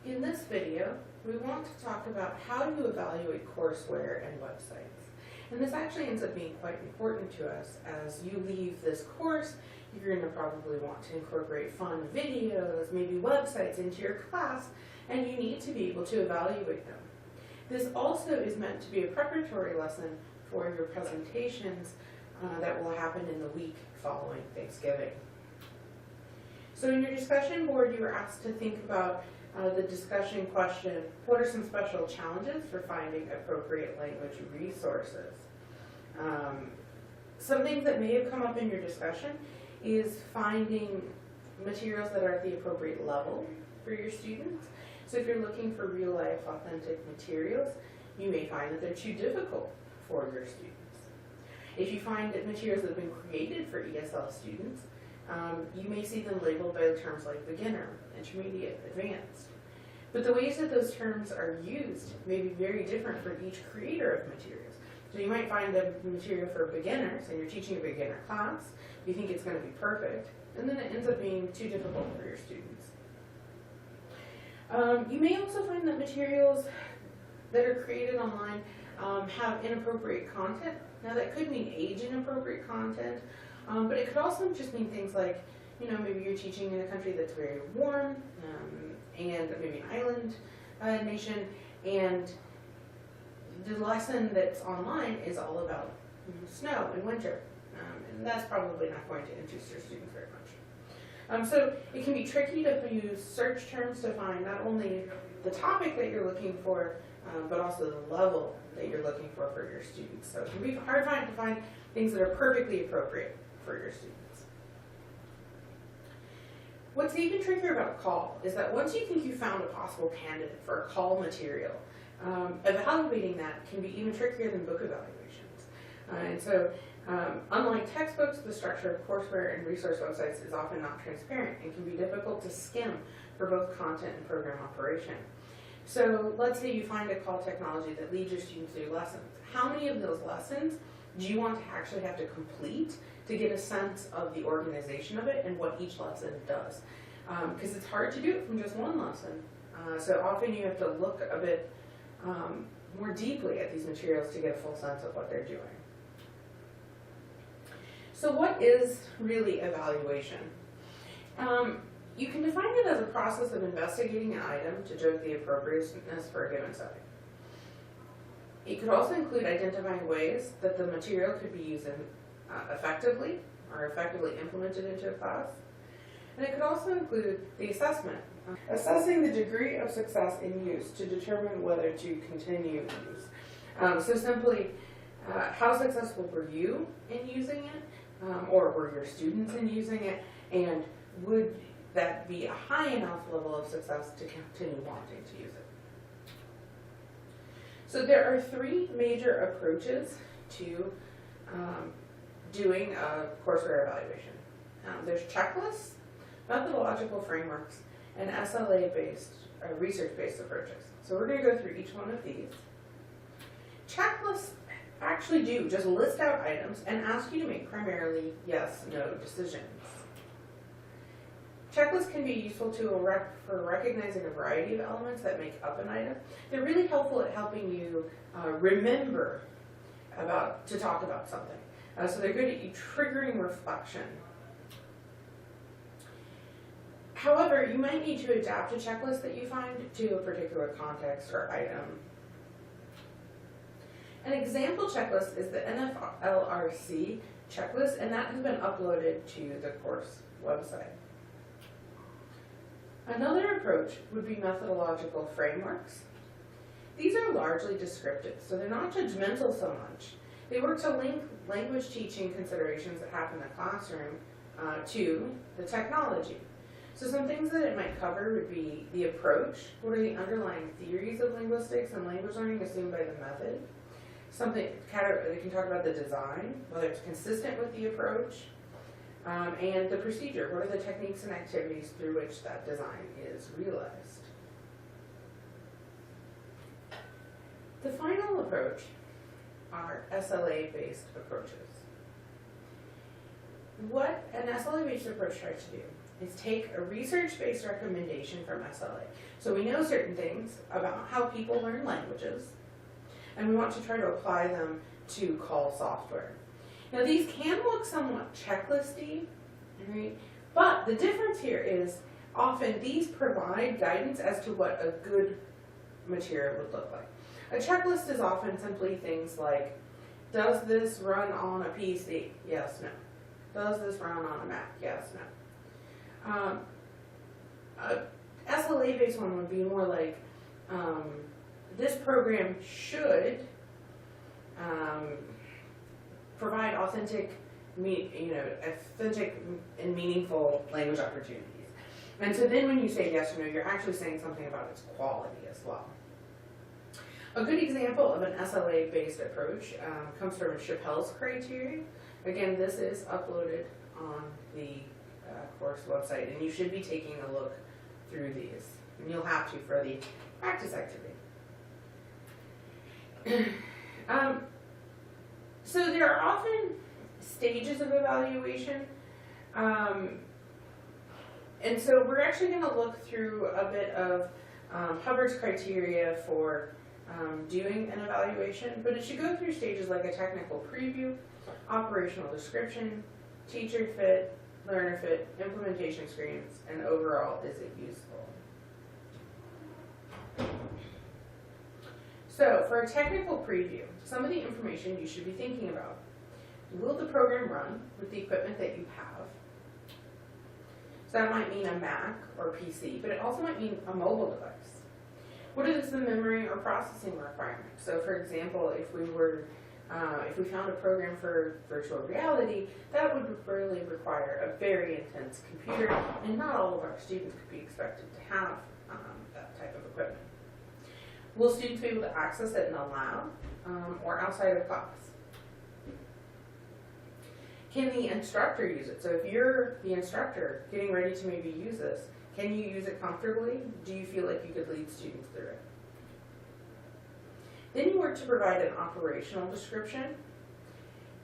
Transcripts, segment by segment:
In this video, we want to talk about how to evaluate courseware and websites. And this actually ends up being quite important to us. As you leave this course, you're going to probably want to incorporate fun videos, maybe websites into your class, and you need to be able to evaluate them. This also is meant to be a preparatory lesson for your presentations that will happen in the week following Thanksgiving. So in your discussion board, you were asked to think about the discussion question, what are some special challenges for finding appropriate language resources? Some things that may have come up in your discussion is finding materials that are at the appropriate level for your students. So if you're looking for real life authentic materials, you may find that they're too difficult for your students. If you find that materials that have been created for ESL students, you may see them labeled by the terms like beginner, intermediate, advanced. But the ways that those terms are used may be very different for each creator of materials. So you might find a material for beginners, and you're teaching a beginner class, you think it's going to be perfect, and then it ends up being too difficult for your students. You may also find that materials that are created online have inappropriate content. Now that could mean age inappropriate content, but it could also just mean things like, maybe you're teaching in a country that's very warm, and maybe an island nation, and the lesson that's online is all about snow and winter, and that's probably not going to interest your students very much. So it can be tricky to use search terms to find not only the topic that you're looking for, but also the level that you're looking for your students. So it can be hard to find things that are perfectly appropriate for your students. What's even trickier about CALL is that once you think you found a possible candidate for a CALL material, evaluating that can be even trickier than book evaluations. And so, unlike textbooks, the structure of courseware and resource websites is often not transparent and can be difficult to skim for both content and program operation. So let's say you find a CALL technology that leads your students through lessons. How many of those lessons do you want to actually have to complete to get a sense of the organization of it and what each lesson does? Because it's hard to do it from just one lesson. So often you have to look a bit more deeply at these materials to get a full sense of what they're doing. So what is really evaluation? You can define it as a process of investigating an item to judge the appropriateness for a given setting. It could also include identifying ways that the material could be used effectively or effectively implemented into a class. And it could also include the assessment, assessing the degree of success in use to determine whether to continue use. So simply, how successful were you in using it, or were your students in using it, and would that be a high enough level of success to continue wanting to use it? So there are three major approaches to doing a courseware evaluation. There's checklists, methodological frameworks, and SLA-based, research-based approaches. So we're going to go through each one of these. Checklists actually do just list out items and ask you to make primarily yes/no decisions. Checklists can be useful for recognizing a variety of elements that make up an item. They're really helpful at helping you remember to talk about something. So they're good at triggering reflection. However, you might need to adapt a checklist that you find to a particular context or item. An example checklist is the NFLRC checklist, and that has been uploaded to the course website. Another approach would be methodological frameworks. These are largely descriptive, so they're not judgmental so much. They work to link language teaching considerations that happen in the classroom to the technology. So some things that it might cover would be the approach. What are the underlying theories of linguistics and language learning assumed by the method? They can talk about the design, whether it's consistent with the approach, and the procedure. What are the techniques and activities through which that design is realized? The final approach are SLA-based approaches. What an SLA-based approach tries to do is take a research-based recommendation from SLA. So we know certain things about how people learn languages, and we want to try to apply them to call software. Now these can look somewhat checklisty, right? But the difference here is often these provide guidance as to what a good material would look like. A checklist is often simply things like, does this run on a PC? Yes, no. Does this run on a Mac? Yes, no. A SLA-based one would be more like, this program should provide authentic and meaningful language opportunities. And so then when you say yes or no, you're actually saying something about its quality as well. A good example of an SLA-based approach comes from Chappell's criteria. Again, this is uploaded on the course website, and you should be taking a look through these. And you'll have to for the practice activity. So there are often stages of evaluation. And so we're actually going to look through a bit of Hubbard's criteria for doing an evaluation, but it should go through stages like a technical preview, operational description, teacher fit, learner fit, implementation screens, and overall, is it useful? So for a technical preview, some of the information you should be thinking about. Will the program run with the equipment that you have? So that might mean a Mac or PC, but it also might mean a mobile device. What is the memory or processing requirements? So for example, if we found a program for virtual reality, that would really require a very intense computer, and not all of our students could be expected to have that type of equipment. Will students be able to access it in a lab or outside of class? Can the instructor use it? So if you're the instructor getting ready to maybe use this, can you use it comfortably? Do you feel like you could lead students through it? Then you work to provide an operational description.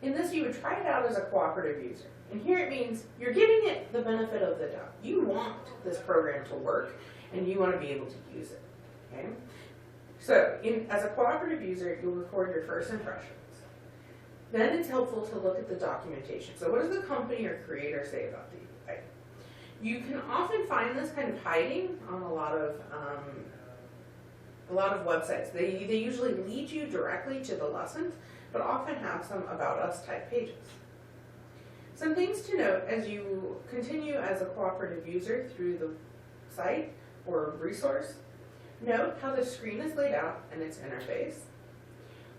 In this, you would try it out as a cooperative user. And here it means you're giving it the benefit of the doubt. You want this program to work, and you want to be able to use it. Okay? So as a cooperative user, you'll record your first impressions. Then it's helpful to look at the documentation. So what does the company or creator say about the item? You can often find this kind of hiding on a lot of websites. They usually lead you directly to the lessons, but often have some About Us type pages. Some things to note as you continue as a cooperative user through the site or resource. Note how the screen is laid out and its interface.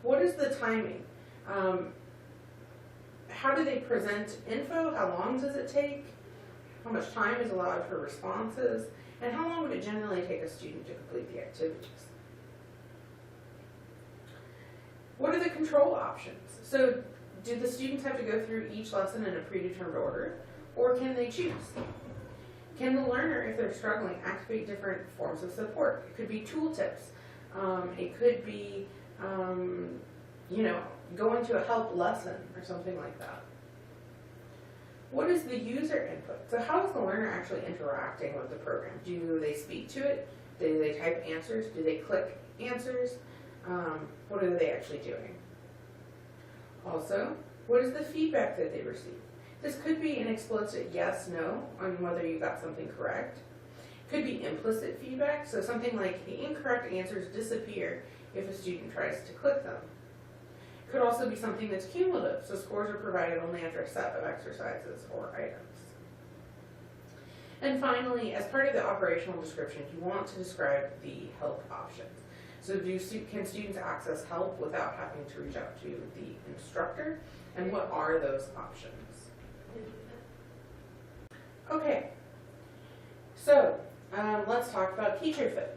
What is the timing? How do they present info? How long does it take? How much time is allowed for responses? And how long would it generally take a student to complete the activities? What are the control options? So do the students have to go through each lesson in a predetermined order, or can they choose? Can the learner, if they're struggling, activate different forms of support? It could be tooltips. It could be, going to a help lesson or something like that. What is the user input? So how is the learner actually interacting with the program? Do they speak to it? Do they type answers? Do they click answers? What are they actually doing? Also, what is the feedback that they receive? This could be an explicit yes, no on whether you got something correct. Could be implicit feedback, so something like the incorrect answers disappear if a student tries to click them. Could also be something that's cumulative, so scores are provided only after a set of exercises or items. And finally, as part of the operational description, you want to describe the help options. So can students access help without having to reach out to the instructor? And what are those options? Okay, so let's talk about teacher fit.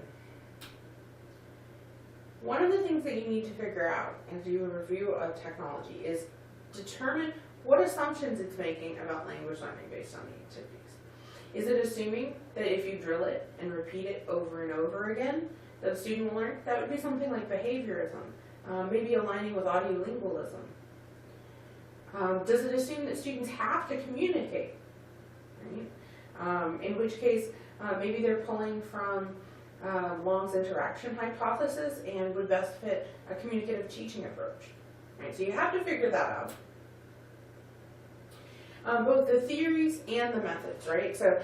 One of the things that you need to figure out and do a review of technology is determine what assumptions it's making about language learning based on the activities. Is it assuming that if you drill it and repeat it over and over again, that a student will learn? That would be something like behaviorism, maybe aligning with audiolingualism. Does it assume that students have to communicate? Right? in which case maybe they're pulling from Long's interaction hypothesis and would best fit a communicative teaching approach. Right, so you have to figure that out. Both the theories and the methods, right? So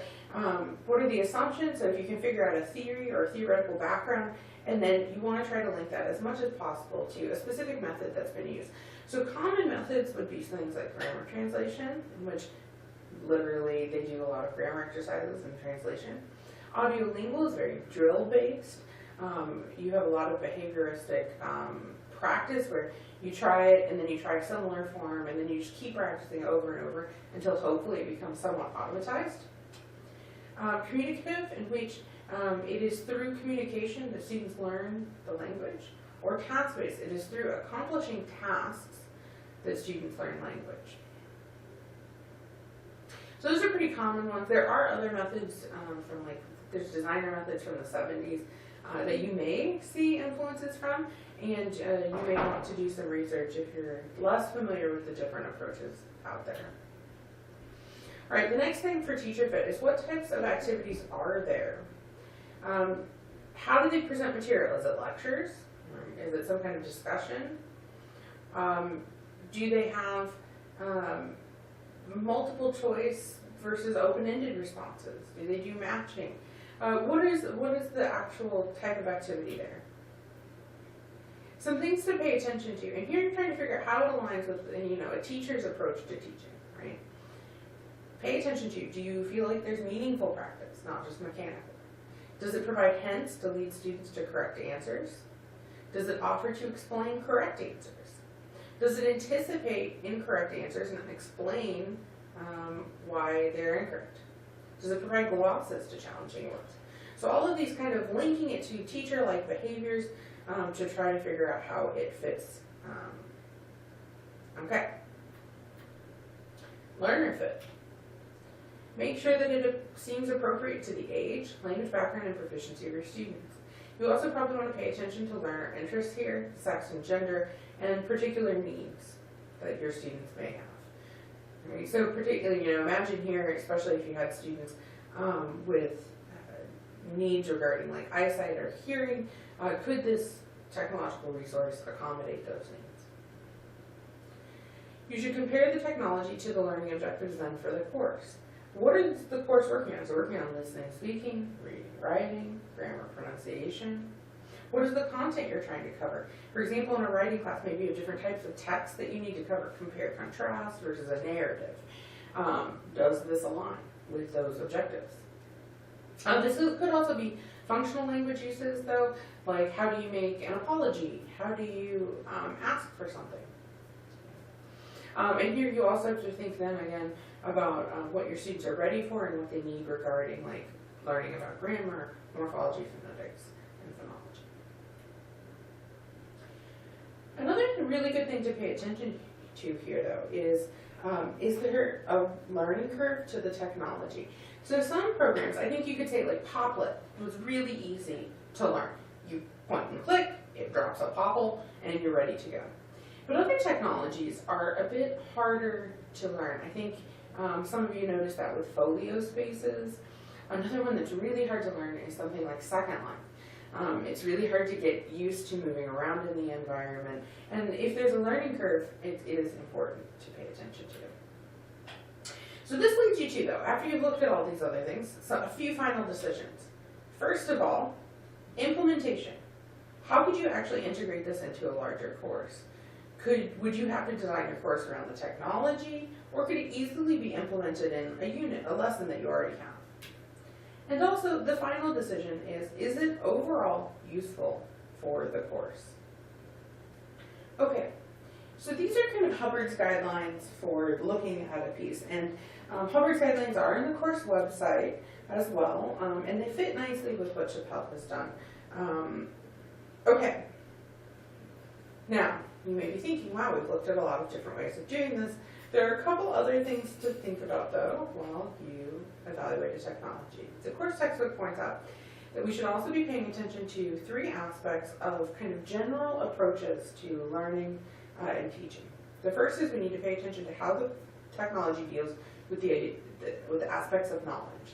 what are the assumptions? So if you can figure out a theory or a theoretical background, and then you want to try to link that as much as possible to a specific method that's been used. So common methods would be things like grammar translation, in which literally they do a lot of grammar exercises and translation. Audiolingual is very drill-based. You have a lot of behavioristic practice where you try it and then you try a similar form and then you just keep practicing over and over until hopefully it becomes somewhat automatized. Communicative, in which it is through communication that students learn the language. Or task-based, it is through accomplishing tasks that students learn language. So those are pretty common ones. There are other methods from there's designer methods from the 70s that you may see influences from, and you may want to do some research if you're less familiar with the different approaches out there. All right, the next thing for Teacher Fit is what types of activities are there? How do they present material? Is it lectures? Is it some kind of discussion? Do they have multiple choice versus open-ended responses? Do they do matching? What is the actual type of activity there? Some things to pay attention to, and here you're trying to figure out how it aligns with a teacher's approach to teaching, right? Pay attention to, do you feel like there's meaningful practice, not just mechanical? Does it provide hints to lead students to correct answers? Does it offer to explain correct answers? Does it anticipate incorrect answers and explain why they're incorrect? Does it provide glosses to challenging words? So all of these kind of linking it to teacher-like behaviors to try to figure out how it fits. Okay. Learner fit. Make sure that it seems appropriate to the age, language background, and proficiency of your students. You also probably want to pay attention to learner interests here, sex and gender, and particular needs that your students may have. Right? So particularly, imagine here, especially if you had students with needs regarding like eyesight or hearing, could this technological resource accommodate those needs? You should compare the technology to the learning objectives then for the course. What is the course working on? Is it working on listening, speaking, reading, writing, grammar, pronunciation? What is the content you're trying to cover? For example, in a writing class, maybe you have different types of text that you need to cover. Compare, contrast versus a narrative. Does this align with those objectives? Could also be functional language uses, though, like how do you make an apology? How do you ask for something? And here you also have to think then again about what your students are ready for and what they need regarding like learning about grammar, morphology, phonetics, and phonology. Another really good thing to pay attention to here though is there a learning curve to the technology? So some programs, I think you could say like Poplet was really easy to learn. You point and click, it drops a Popl, and you're ready to go. But other technologies are a bit harder to learn. I think some of you noticed that with folio spaces. Another one that's really hard to learn is something like Second Line. It's really hard to get used to moving around in the environment. And if there's a learning curve, it is important to pay attention to. So this leads you to, though, after you've looked at all these other things, so a few final decisions. First of all, implementation. How could you actually integrate this into a larger course? Would you have to design your course around the technology, or could it easily be implemented in a unit, a lesson that you already have? And also, the final decision is it overall useful for the course? Okay, so these are kind of Hubbard's guidelines for looking at a piece, and Hubbard's guidelines are in the course website as well, and they fit nicely with what Chappell has done. Okay, now, you may be thinking, wow, we've looked at a lot of different ways of doing this. There are a couple other things to think about, though, while you evaluate the technology. The course textbook points out that we should also be paying attention to 3 aspects of kind of general approaches to learning and teaching. The first is we need to pay attention to how the technology deals with the aspects of knowledge.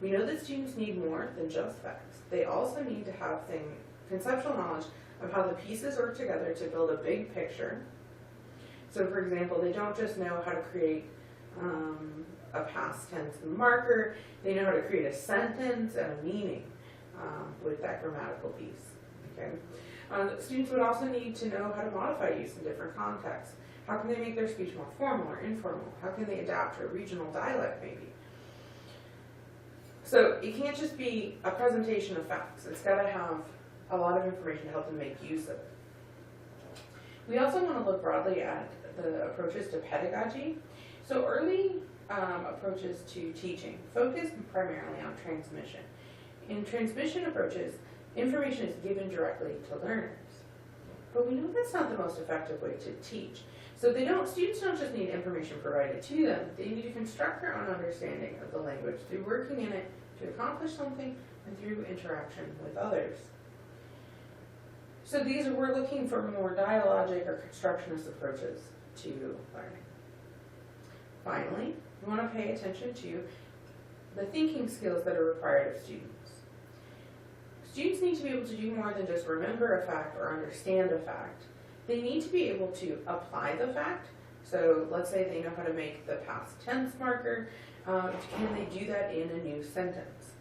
We know that students need more than just facts. They also need to have conceptual knowledge of how the pieces work together to build a big picture. So for example, they don't just know how to create a past tense marker, they know how to create a sentence and a meaning with that grammatical piece. Okay? Students would also need to know how to modify use in different contexts. How can they make their speech more formal or informal? How can they adapt to a regional dialect maybe? So it can't just be a presentation of facts. It's got to have a lot of information to help them make use of it. We also want to look broadly at the approaches to pedagogy. So early approaches to teaching focus primarily on transmission. In transmission approaches, information is given directly to learners. But we know that's not the most effective way to teach. So students don't just need information provided to them, they need to construct their own understanding of the language through working in it to accomplish something and through interaction with others. So we're looking for more dialogic or constructionist approaches to learning. Finally, we want to pay attention to the thinking skills that are required of students. Students need to be able to do more than just remember a fact or understand a fact. They need to be able to apply the fact. So let's say they know how to make the past tense marker. Can they do that in a new sentence?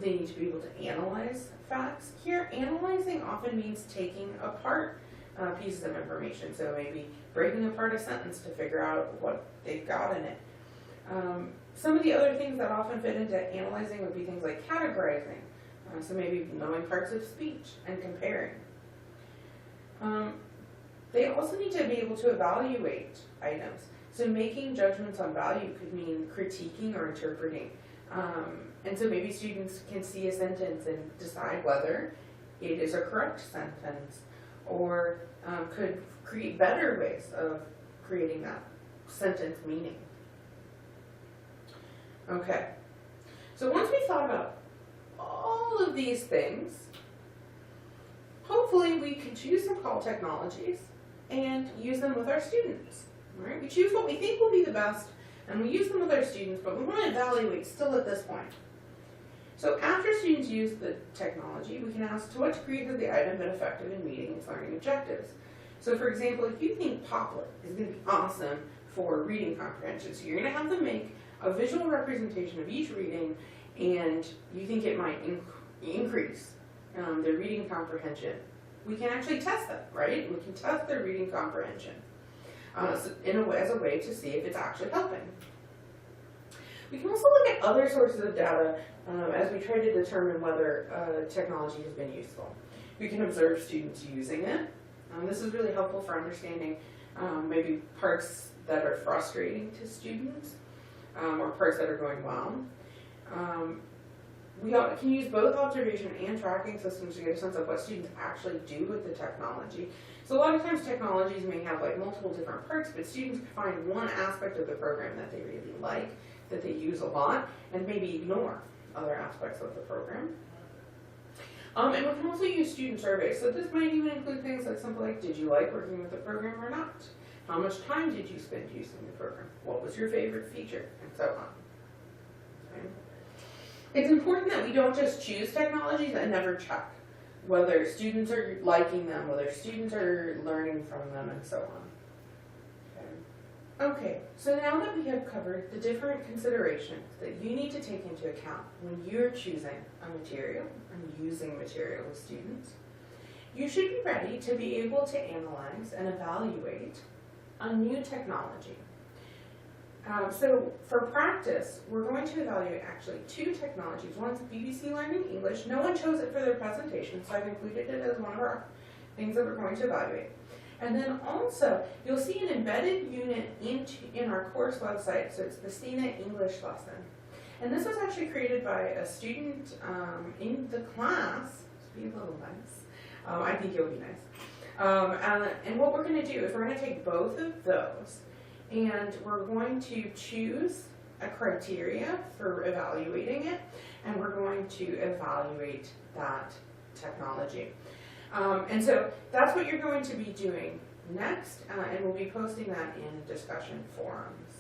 They need to be able to analyze facts. Here, analyzing often means taking apart pieces of information. So maybe breaking apart a sentence to figure out what they've got in it. Some of the other things that often fit into analyzing would be things like categorizing. So maybe knowing parts of speech and comparing. They also need to be able to evaluate items. So making judgments on value could mean critiquing or interpreting. And so maybe students can see a sentence and decide whether it is a correct sentence or could create better ways of creating that sentence meaning. Okay, so once we thought about all of these things, hopefully we can choose some call technologies and use them with our students. All right? We choose what we think will be the best and we use them with our students, but we want to evaluate still at this point. So after students use the technology, we can ask to what degree has the item been effective in meeting its learning objectives. So for example, if you think Poplet is going to be awesome for reading comprehension, so you're going to have them make a visual representation of each reading and you think it might increase their reading comprehension, we can actually test that, right? We can test their reading comprehension as a way to see if it's actually helping. We can also look at other sources of data as we try to determine whether technology has been useful. We can observe students using it. This is really helpful for understanding maybe parts that are frustrating to students or parts that are going well. We can use both observation and tracking systems to get a sense of what students actually do with the technology. So a lot of times technologies may have like multiple different parts, but students can find one aspect of the program that they really like, that they use a lot, and maybe ignore other aspects of the program. And we can also use student surveys. So this might even include things like something like, did you like working with the program or not? How much time did you spend using the program? What was your favorite feature? And so on. Okay. It's important that we don't just choose technologies and never check whether students are liking them, whether students are learning from them, and so on. Okay, so now that we have covered the different considerations that you need to take into account when you're choosing a material and using material with students, you should be ready to be able to analyze and evaluate a new technology. So for practice, we're going to evaluate actually two technologies. One's BBC Learning English. No one chose it for their presentation, so I've included it as one of our things that we're going to evaluate. And then also, you'll see an embedded unit in our course website, so it's the CNET English lesson. And this was actually created by a student in the class. Be a little nice. I think you'll be nice. And what we're going to do is we're going to take both of those and we're going to choose a criteria for evaluating it, and we're going to evaluate that technology. And so that's what you're going to be doing next, and we'll be posting that in discussion forums.